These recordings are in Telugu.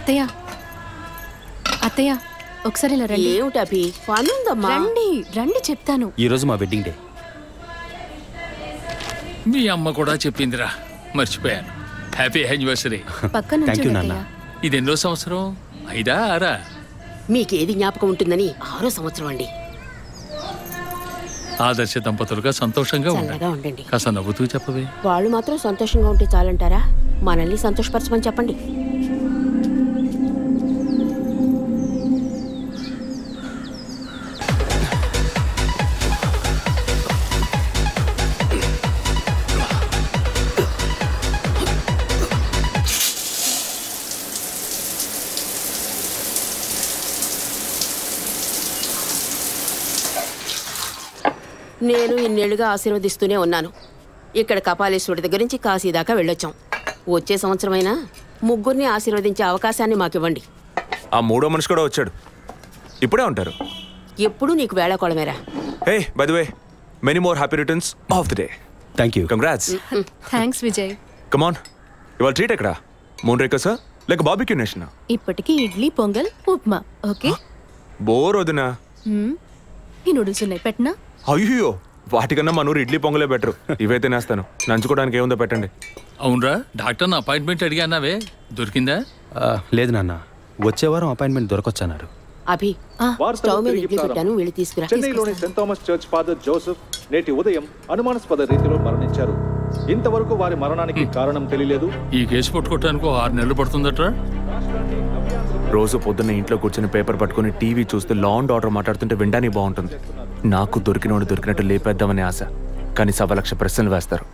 అత్తయ్య అత్తయ్య ఒకసారి ఇలా రండి. ఏమిటి అభి? పనుందమ్మా. రండి రండి చెప్తాను. ఈరోజు మా వెడ్డింగ్ డే. మీ అమ్మ కూడా చెప్పిందిరా, మర్చిపోయాను. Happy anniversary. పక్కన ఇది ఎన్నో సంవత్సరం? 5ఆ 6ఆ? మీకేది జ్ఞాపకం ఉంటుందని 6వ సంవత్సరం అండి. ఆదర్శ దంపతులుగా సంతోషంగా ఉండండి. కాస్త నవ్వుతూ చెప్పవే. వాళ్ళు మాత్రం సంతోషంగా ఉంటే చాలంటారా? మనల్ని సంతోషపరచమని చెప్పండి. నేను ఇన్నేళ్లుగా ఆశీర్వదిస్తూనే ఉన్నాను. ఇక్కడ కపాలేశ్వరుడి దగ్గర నుంచి కాశీ దాకా వెళ్ళొచ్చాం. వచ్చే సంవత్సరమైనా ముగ్గురిని ఆశీర్వదించే అవకాశాన్ని మాకివ్వండి. ఆ మూడో మనిషి కూడా వచ్చాడు. ఇప్పుడే ఉంటారు. ఎప్పుడు నీకు వేళాకోళమేరా. Hey by the way, many more happy returns of the day. Thank you. Congrats. Thanks Vijay. Come on, ఇవాళ ట్రీట్ ఎక్కడ? మూన్ రేకసా లేక బార్బిక్యూ నేషన్? ఇప్పటికి ఇడ్లీ, పొంగల్, ఉప్మా. ఓకే. బోర్ వదినా. ఈ నూడిల్స్ ఉన్నాయి, పెట్టనా? అయ్యో, వాటికన్నా మా నూరు ఇడ్లీ పొంగలే బెటర్. ఇవైతే నేస్తాను. నంచుకోవడానికి ఏముందో పెట్టండి. అవునరా, డాక్టర్ అపాయింట్మెంట్ అడిగానావే, దొరికిందా? లేదు నాన్న, వచ్చే వారం అపాయింట్మెంట్ దొరకొచ్చన్నారు. అభి, స్టవ్ మీద ఇడ్లీ పెట్టాను, వెళ్ళి తీసుకురా. చెన్నైలోని Saint Thomas church father Joseph నేటి ఉదయం అనుమానాస్పద రీతిలో మరణించారు. ఇంతవరకు వారి మరణానికి కారణం తెలియలేదు. ఈ కేసు పట్టుకోవడానికి 6 నెలలు పడుతుందట. రోజు పొద్దున్న ఇంట్లో కూర్చొని పేపర్ పట్టుకుని టీవీ చూస్తే లా అండ్ ఆర్డర్ మాట్లాడుతుంటే వినడానికి బాగుంటుంది. నాకు దొరికినోడు దొరికినట్టు లేపేద్దామనే ఆశ, కానీ 1,00,000 ప్రశ్నలు వేస్తారు.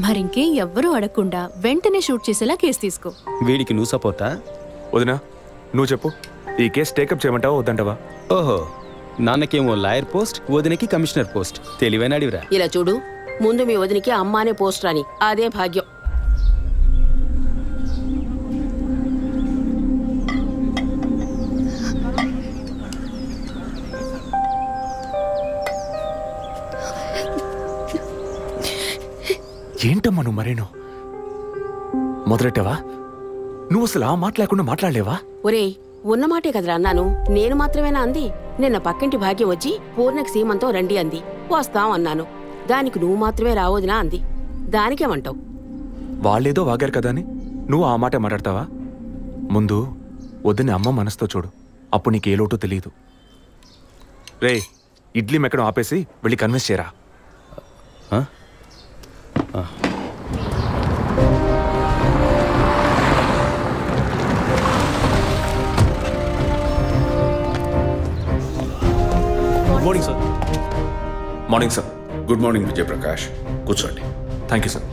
మరింకే ఎవ్వరూ అడగకుండా వెంటనే షూట్ చేసేలా కేసు తీసుకో. వీడికి నువ్వు సపోర్టా? వదినా నువ్వు చెప్పు, ఈ కేసు టేకప్ చేయమంటావా వద్దంటావా? ఓహో, నాన్నకేమో లాయర్ పోస్ట్, వదినకి కమిషనర్ పోస్ట్. తెలివైన అడివిరా. ఇలా చూడు, ముందు మీ వదినికి అమ్మానే పోస్ట్ రాని, అదే భాగ్యం. ఏంటమ్మా నువ్వు మరేనో మొదలెట్టావా? నువ్వు అసలు ఆ మాట లేకుండా మాట్లాడలేవా? ఒరేయ్, ఉన్నమాటే కదరా అన్నాను. నేను మాత్రమేనా అంది? నిన్న పక్కింటి భాగ్యం వచ్చి పూర్ణకి సీమంతో రండి అంది. వస్తాం అన్నాను. దానికి నువ్వు మాత్రమే రావద్దునా అంది. దానికేమంటావు? వాళ్ళేదో వాగారు కదా అని నువ్వు ఆ మాట మాట్లాడతావా? ముందు వద్దని అమ్మ మనసుతో చూడు, అప్పుడు నీకు ఏ లోటో తెలియదు. రే, ఇడ్లీ మెక్కడం ఆపేసి వెళ్ళి కన్విన్స్ చేయరా. Morning sir. Morning sir. Good morning Vijayaprakash, కూర్చోండి. Thank you sir.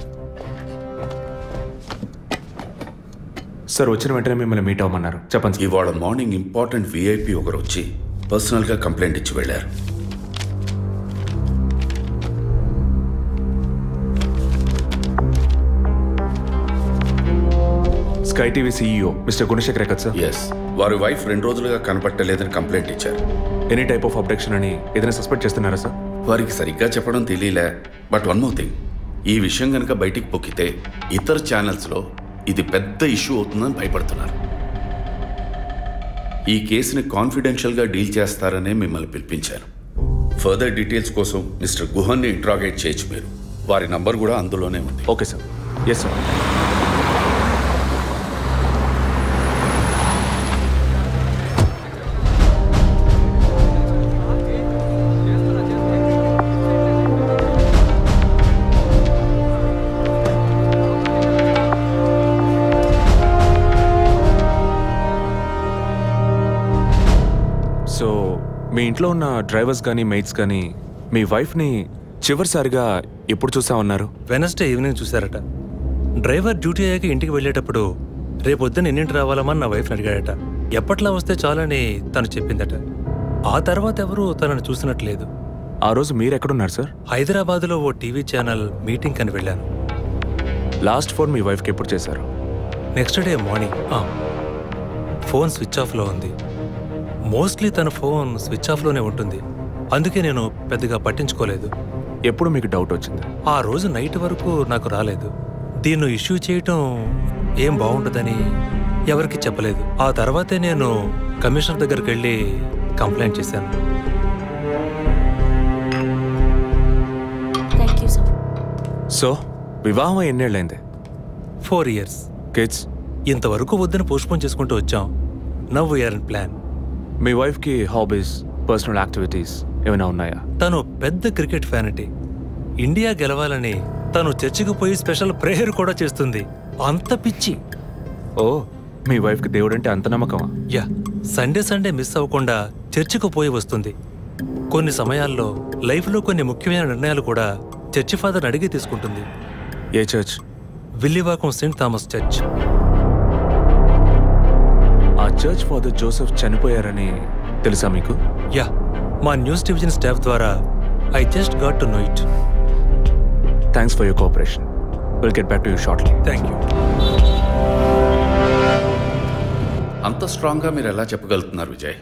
సార్ వచ్చిన వెంటనే మిమ్మల్ని మీట్ అవ్వమన్నారు, చెప్పండి. ఇవాళ మార్నింగ్ ఇంపార్టెంట్ విఐపి ఒకరు వచ్చి పర్సనల్గా కంప్లైంట్ ఇచ్చి వెళ్ళారు. Sky TV CEO mister Gunasekhar కదా సార్? ఎస్, వారి వైఫ్ 2 రోజులుగా కనపట్టలేదని కంప్లైంట్ ఇచ్చారు. ఎనీ టైప్ ఆఫ్ అబ్డక్షన్ అని ఏదైనా సస్పెక్ట్ చేస్తున్నారా సార్? వారికి సరిగ్గా చెప్పడం తెలియలే. బట్ వన్ మోర్ థింగ్, ఈ విషయం కనుక బయటికి పొక్కితే ఇతర ఛానల్స్లో ఇది పెద్ద ఇష్యూ అవుతుందని భయపడుతున్నారు. ఈ కేసుని కాన్ఫిడెన్షియల్గా డీల్ చేస్తారనే మిమ్మల్ని పిలిపించాను. ఫర్దర్ డీటెయిల్స్ కోసం మిస్టర్ గుహన్ని ఇంట్రాగేట్ చేయొచ్చు మీరు. వారి నంబర్ కూడా అందులోనే ఉంది. Okay sir. Yes sir. So మీ ఇంట్లో ఉన్న డ్రైవర్స్ కానీ మెయిట్స్ కానీ మీ వైఫ్ని చివరిసారిగా ఎప్పుడు చూసా ఉన్నారు? వెనస్డే ఈవినింగ్ చూశారట. డ్రైవర్ డ్యూటీ అయ్యాక ఇంటికి వెళ్ళేటప్పుడు రేపొద్దున ఎన్నింటి రావాలమని నా వైఫ్ని అడిగాడట. ఎప్పట్లా వస్తే చాలని తను చెప్పిందట. ఆ తర్వాత ఎవరూ తనను చూసినట్లేదు. ఆ రోజు మీరు ఎక్కడున్నారు సార్? హైదరాబాద్లో ఓ టీవీ ఛానల్ మీటింగ్ అని వెళ్ళాను. లాస్ట్ ఫోన్ మీ వైఫ్కి ఎప్పుడు చేశారు? Next day morning. Phone switch ఆఫ్లో ఉంది. మోస్ట్లీ తన ఫోన్ స్విచ్ ఆఫ్లోనే ఉంటుంది. అందుకే నేను పెద్దగా పట్టించుకోలేదు. ఎప్పుడు మీకు డౌట్ వచ్చింది? ఆ రోజు నైట్ వరకు నాకు రాలేదు. దీన్ని ఇష్యూ చేయటం ఏం బాగుంటుందని ఎవరికి చెప్పలేదు. ఆ తర్వాతే నేను కమిషనర్ దగ్గరికి వెళ్ళి కంప్లైంట్ చేశాను. Thank you sir. సో వివాహం ఎన్నేళ్ళైంది? 4 years. కిడ్స్? ఇంతవరకు వద్దని పోస్ట్పోన్ చేసుకుంటూ వచ్చాం. Now we're in plan. మీ వైఫ్కి హాబీస్, పర్సనల్ యాక్టివిటీస్ ఏమైనా ఉన్నాయా? తను పెద్ద క్రికెట్ ఫ్యానిటీ. ఇండియా గెలవాలని తను చర్చికి పోయి స్పెషల్ ప్రేయర్ కూడా చేస్తుంది. అంత పిచ్చి. ఓ, మీ వైఫ్కి దేవుడంటే అంత నమ్మకమా? యా, సండే మిస్ అవ్వకుండా చర్చికి పోయి వస్తుంది. కొన్ని సమయాల్లో లైఫ్లో కొన్ని ముఖ్యమైన నిర్ణయాలు కూడా చర్చి ఫాదర్ అడిగి తీసుకుంటుంది. ఏ church? Villivakkam saint Thomas church. ఆ చర్చ్ ఫాదర్ జోసెఫ్ చనిపోయారని తెలుసా మీకు? యా, మా న్యూస్ డివిజన్ స్టాఫ్ ద్వారా I just got to know it. Thanks for your cooperation. Will get back to you shortly. Thank you. అంత స్ట్రాంగ్గా మీరు ఎలా చెప్పగలుగుతున్నారు విజయ్?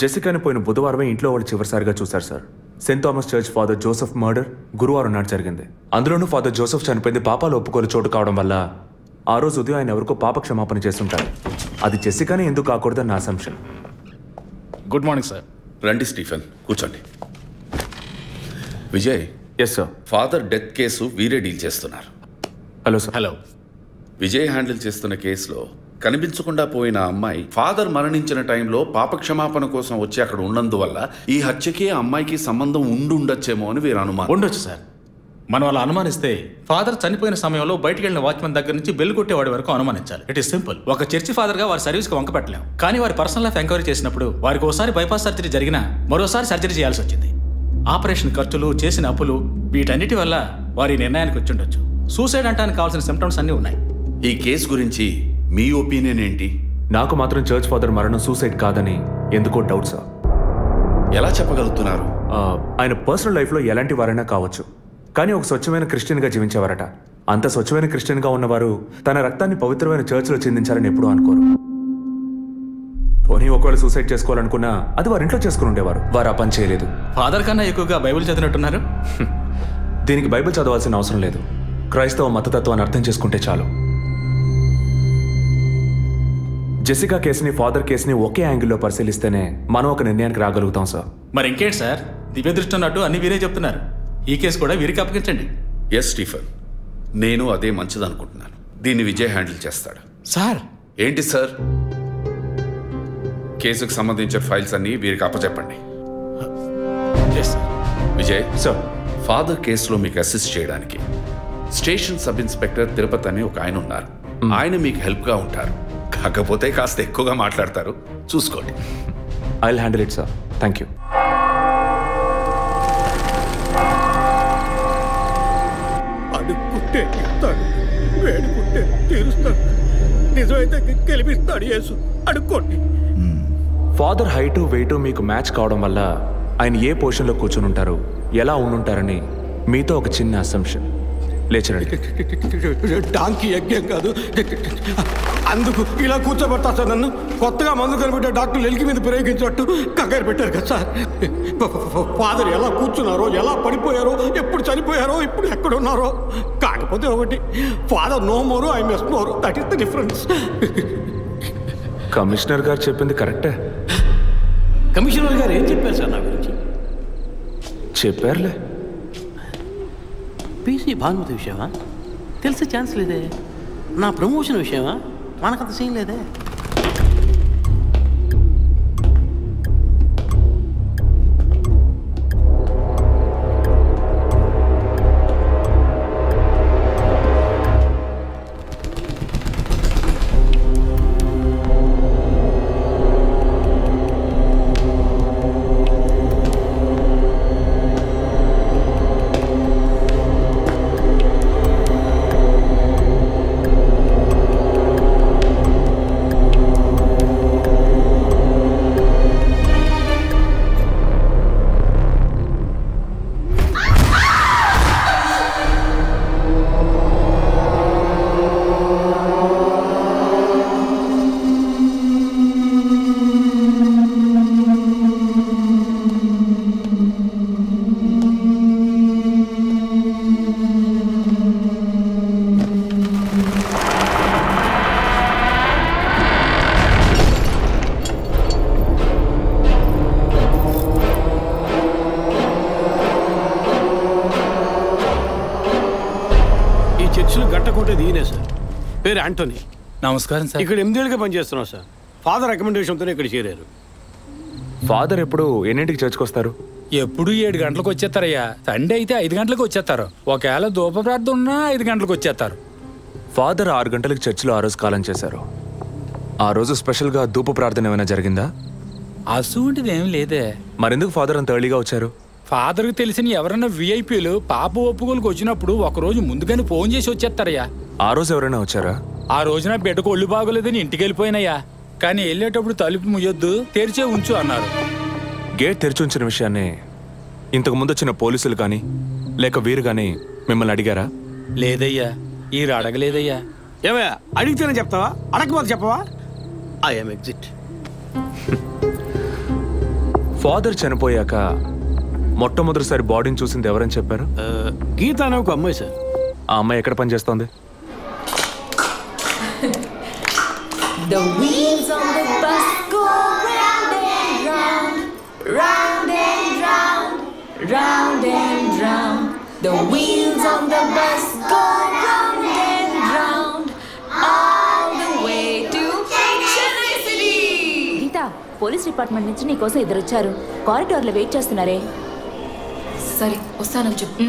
జెసికాని పోయిన బుధవారమే ఇంట్లో వాళ్ళు చివరిసారిగా చూశారు sir. Saint Thomas church father Joseph murder గురువారం నాడు జరిగింది. అందులోనూ ఫాదర్ జోసెఫ్ చనిపోయింది పాపాలు ఒప్పుకోలు చోటు కావడం వల్ల ఆ రోజు ఉదయం ఆయన ఎవరికో పాప క్షమాపణ చేస్తుంటారు. అది జెసికానే ఎందుకు కాకూడదని నా అసంప్షన్. Good morning sir. రండి స్టీఫెన్, కూర్చోండి. Vijay. Yes sir. Father death case వీరే డీల్ చేస్తున్నారు. Hello sir. Hello. Vijay handle చేస్తున్న కేసులో కనిపించకుండా పోయిన అమ్మాయి ఫాదర్ మరణించిన టైంలో పాప క్షమాపణ కోసం వచ్చి అక్కడ ఉన్నందువల్ల ఈ హత్యకి ఆ అమ్మాయికి సంబంధం ఉండొచ్చేమో అని వీరు అనుమానం. ఉండొచ్చు సార్. మనం అలా అనుమానిస్తే ఫాదర్ చనిపోయిన సమయంలో బయటికి వెళ్ళిన వాచ్మెన్ దగ్గర నుంచి బెల్ కొట్టేవాడి వరకు అనుమానించాలి. It is simple. ఒక చర్చి ఫాదర్ గా వారి సర్వీస్కి వంక పెట్టలేం. కానీ వారి పర్సనల్ లైఫ్ ఎంక్వైరీ చేసినప్పుడు వారికి ఒకసారి బైపాస్ సర్జరీ జరిగినా మరోసారి సర్జరీ చేయాల్సి వచ్చింది. ఆపరేషన్ ఖర్చులు, చేసిన అప్పులు, వీటన్నిటి వల్ల వారి నిర్ణయానికి వచ్చి ఉండొచ్చు. సూసైడ్ అంటానికి కావాల్సిన సిమ్టమ్స్ అన్నీ ఉన్నాయి. ఈ కేసు గురించి మీ ఒపీనియన్ ఏంటి? నాకు మాత్రం చర్చ్ ఫాదర్ మరణం సూసైడ్ కాదని ఎందుకో డౌట్ సార్. ఎలా చెప్పగలుగుతున్నారు? ఆయన పర్సనల్ లైఫ్లో ఎలాంటి వారైనా కావచ్చు, కానీ ఒక స్వచ్ఛమైన క్రిస్టియన్గా జీవించేవారట. అంత స్వచ్ఛమైన క్రిస్టియన్గా ఉన్నవారు తన రక్తాన్ని పవిత్రమైన చర్చ్లో చెందించారని ఎప్పుడూ అనుకోరు. పోనీ ఒకవేళ సూసైడ్ చేసుకోవాలనుకున్నా అది వారి ఇంట్లో చేసుకుని ఉండేవారు. వారు ఆ పని చేయలేదు. ఫాదర్ కన్నా ఎక్కువగా బైబిల్ చదివినట్టున్నారు. దీనికి బైబిల్ చదవాల్సిన అవసరం లేదు. క్రైస్తవ మతతత్వాన్ని అర్థం చేసుకుంటే చాలు. జెసికా కేసుని, ఫాదర్ కేసుని ఒకే యాంగిల్లో పరిశీలిస్తేనే మనం ఒక నిర్ణయానికి రాగలుగుతాం సార్. మరి ఇంకేంటి సార్, దివ్య దృష్టి ఉన్నట్టు అన్ని వీరే చెప్తున్నారు. ఈ కేసు కూడా వీరికి అప్పగించండి. ఎస్ స్టీఫెన్, నేను అదే మంచిదనుకుంటున్నాను. దీన్ని విజయ్ హ్యాండిల్ చేస్తాడు. సార్. ఏంటి సార్? కేసుకు సంబంధించిన ఫైల్స్ అన్ని వీరికి అప్పచెప్పండి. విజయ్ సార్, ఫాదర్ కేసులో మీకు అసిస్ట్ చేయడానికి స్టేషన్ సబ్ ఇన్స్పెక్టర్ తిరుపతి అని ఒక ఆయన ఉన్నారు. ఆయన మీకు హెల్ప్గా ఉంటారు. కాకపోతే కాస్త ఎక్కువగా మాట్లాడతారు, చూసుకోండి. I will handle it sir. Thank you. అడుక్కుంటే ఇస్తాడు, వేడుకుంటే తీరుస్తాడు, నిజమైతే గెలిపిస్తాడు యేసు. అడుక్కోండి. ఫాదర్ హైటు వెయిటు మీకు మ్యాచ్ కావడం వల్ల ఆయన ఏ పొజిషన్లో కూర్చుని ఉంటారు, ఎలా ఉండుంటారని మీతో ఒక చిన్న అసంప్షన్. లేచరండి. డాంకీ యజ్ఞం కాదు, అందుకు ఇలా కూర్చోబెడతా సార్ నన్ను. కొత్తగా మందు కనిపెట్టే డాక్టర్లు ఎలికి మీద ప్రయోగించినట్టు కంగారు పెట్టారు కదా సార్. ఫాదర్ ఎలా కూర్చున్నారో, ఎలా పడిపోయారో, ఎప్పుడు చనిపోయారో, ఇప్పుడు ఎక్కడున్నారో. కాకపోతే ఒకటి, father no more, I miss more. That is the difference. Commissioner గారు చెప్పింది కరెక్టే. కమిషనర్ గారు ఏం చెప్పారు సార్ నా గురించి? చెప్పారులే. పీసీ భానుమతి విషయమా? తెలిసే ఛాన్స్ లేదే. నా ప్రమోషన్ విషయమా? మనకంత సీన్ లేదే. పేరు యాంటోనీ. నమస్కారం సార్. ఇక్కడ 8 ఏళ్ళుగా పనిచేస్తున్నాం సార్. ఫాదర్ రికమెండేషన్తోనే ఇక్కడ చేరారు. ఫాదర్ ఎప్పుడు ఎన్నింటికి చర్చ్కి వస్తారు? ఎప్పుడు 7 గంటలకు వచ్చేస్తారయ్యా. సండే అయితే 5 గంటలకు వచ్చేస్తారు. ఒకవేళ ధూప ప్రార్థన ఉన్నా 5 గంటలకు వచ్చేస్తారు. ఫాదర్ 6 గంటలకు చర్చిలో ఆ రోజు కాలం చేశారు. ఆ రోజు స్పెషల్గా ధూప ప్రార్థన ఏమైనా జరిగిందా? అసువంటిది ఏం లేదే. మరెందుకు ఫాదర్ అంత ఎర్లీగా వచ్చారు? ఫాదర్కి తెలిసిన ఎవరైనా విఐపీలు పాప ఒప్పుకోలకు వచ్చినప్పుడు ఒకరోజు ముందుగానే ఫోన్ చేసి వచ్చేస్తారయ్యా. ఆ రోజు ఎవరైనా వచ్చారా? ఆ రోజున బిడ్డకు ఒళ్ళు బాగోలేదని ఇంటికి వెళ్ళిపోయినయ్యా. కానీ వెళ్ళేటప్పుడు తలుపు ముయ్యొద్దు, తెరిచే ఉంచు అన్నారు. గేట్ తెరిచి ఉంచిన విషయాన్ని ఇంతకు ముందు వచ్చిన పోలీసులు కానీ లేక వీరు కానీ మిమ్మల్ని అడిగారా? లేదయ్యా, ఈ అడగలేదయ్యా. ఏమయ్యా అడిగితేనే చెప్తావా, అడగకపోతే చెప్పవా? I'm exit. ఫాదర్ చనిపోయాక మొట్టమొదటిసారి బాడీని చూసింది ఎవరని చెప్పారు? గీత అనే ఒక అమ్మాయి సార్. ఆ అమ్మాయి ఎక్కడ పనిచేస్తోంది? The wheels on the bus go round and round, round and round, round and round. The wheels on the bus go round and round, all the way to Chennai City. Geetha, police department నుంచి నీకోసం ఇద్దరు వచ్చారు. కారిడార్లో వెయిట్ చేస్తున్నారే. సరే వస్తానని చెప్పు.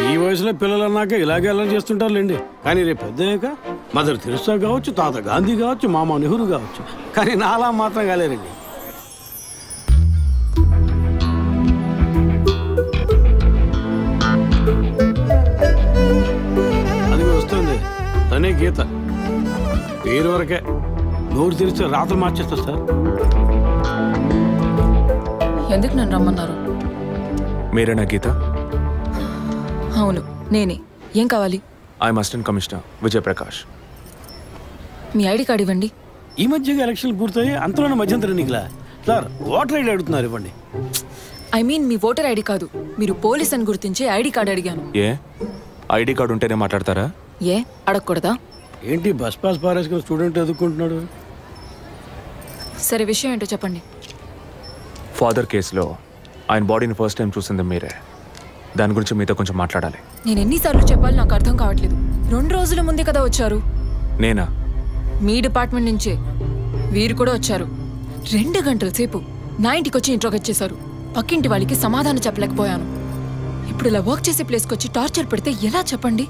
ఈ వయసులో పిల్లలు అన్నాక ఇలాగే అలా చేస్తుంటారులేండి. కానీ రేపు పెద్దయ్యాక మదర్ తెరిసా కావచ్చు, తాత గాంధీ కావచ్చు, మామ నెహ్రూ కావచ్చు. కానీ నాలా మాత్రం కాలేరండి. అది వస్తుంది తనే గీత. పేరు వరకే, నోరు తెరిస్తే రాత్రి మార్చేస్తా సార్. ఎందుకు నన్ను రమ్మన్నారు? మీరేనా గీత? అవును నేనే. ఏం కావాలి? I'm assistant commissioner Vijay Prakash. Me ID card ఇవ్వండి. ఈ మధ్యగా ఎలక్షన్లు పూర్తయి అంతలోనే మధ్యంతర ఎన్నికలా సార్? ఓటర్ ఐడి అడుగుతున్నారు, ఇవ్వండి. I mean me voter ID కాదు, మీరు పోలీస్ అని గుర్తించే ఐడి కార్డు అడిగాను. ఏ ఐడి కార్డు ఉంటేనే మాట్లాడతారా? ఏ అడగకూడదా? ఏంటి బస్ పాస్ పారేసుకుని స్టూడెంట్ ఎదుర్కొంటున్నాడు? సరే విషయం ఏంటో చెప్పండి. ఫాదర్ కేసులో ఆయన బాడీని ఫస్ట్ టైం చూసింది మీరే. దాని గురించి మీతో కొంచెం మాట్లాడాలి. నేను ఎన్నిసార్లు చెప్పాలి, నాకు అర్థం కావట్లేదు. 2 రోజుల ముందే కదా వచ్చారు. నేనా? మీ డిపార్ట్మెంట్ నుంచే వీరు కూడా వచ్చారు. 2 గంటల సేపు నా ఇంటికి వచ్చి ఇంట్రోగేట్ చేశారు. పక్కింటి వాళ్ళకి సమాధానం చెప్పలేకపోయాను. ఇప్పుడు ఇలా వర్క్ చేసే ప్లేస్కి వచ్చి టార్చర్ పెడితే ఎలా చెప్పండి?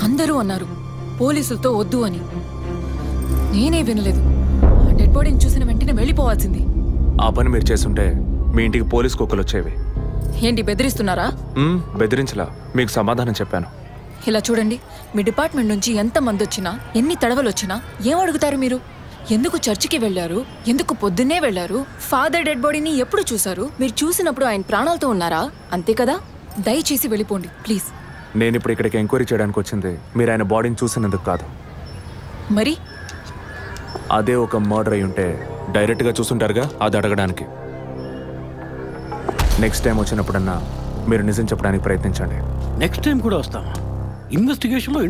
అందరూ అన్నారు పోలీసులతో వద్దు అని. నేనే వినలేదు. డెడ్ బాడీని చూసిన వెంటనే వెళ్ళిపోవాల్సింది. ఆ పని మీరు చేస్తుంటే మీ ఇంటికి పోలీస్ కుక్కలు వచ్చేవి. ఏంటి బెదిరిస్తున్నారా? బెదిరించలా, మీకు సమాధానం చెప్పాను. ఇలా చూడండి, మీ డిపార్ట్మెంట్ నుంచి ఎంతమంది వచ్చినా, ఎన్ని తడవలు వచ్చినా ఏం అడుగుతారు మీరు? ఎందుకు చర్చికి వెళ్ళారు? ఎందుకు పొద్దున్నే వెళ్ళారు? ఫాదర్ డెడ్ బాడీని ఎప్పుడు చూశారు? మీరు చూసినప్పుడు ఆయన ప్రాణాలతో ఉన్నారా? అంతే కదా. దయచేసి వెళ్ళిపోండి ప్లీజ్. నేను ఇప్పుడు ఇక్కడికి ఎంక్వైరీ చేయడానికి వచ్చింది మీరు ఆయన బాడీని చూసినందుకు కాదు. మరి అదే ఒక మర్డర్ అయి ఉంటే డైరెక్ట్గా చూసుంటారుగా, అది అడగడానికి. నెక్స్ట్ టైం వచ్చినప్పుడన్నా మీరు నిజం చెప్పడానికి ప్రయత్నించండి. నెక్స్ట్ టైం కూడా వస్తామా? ఇన్వెస్టిగేషన్లో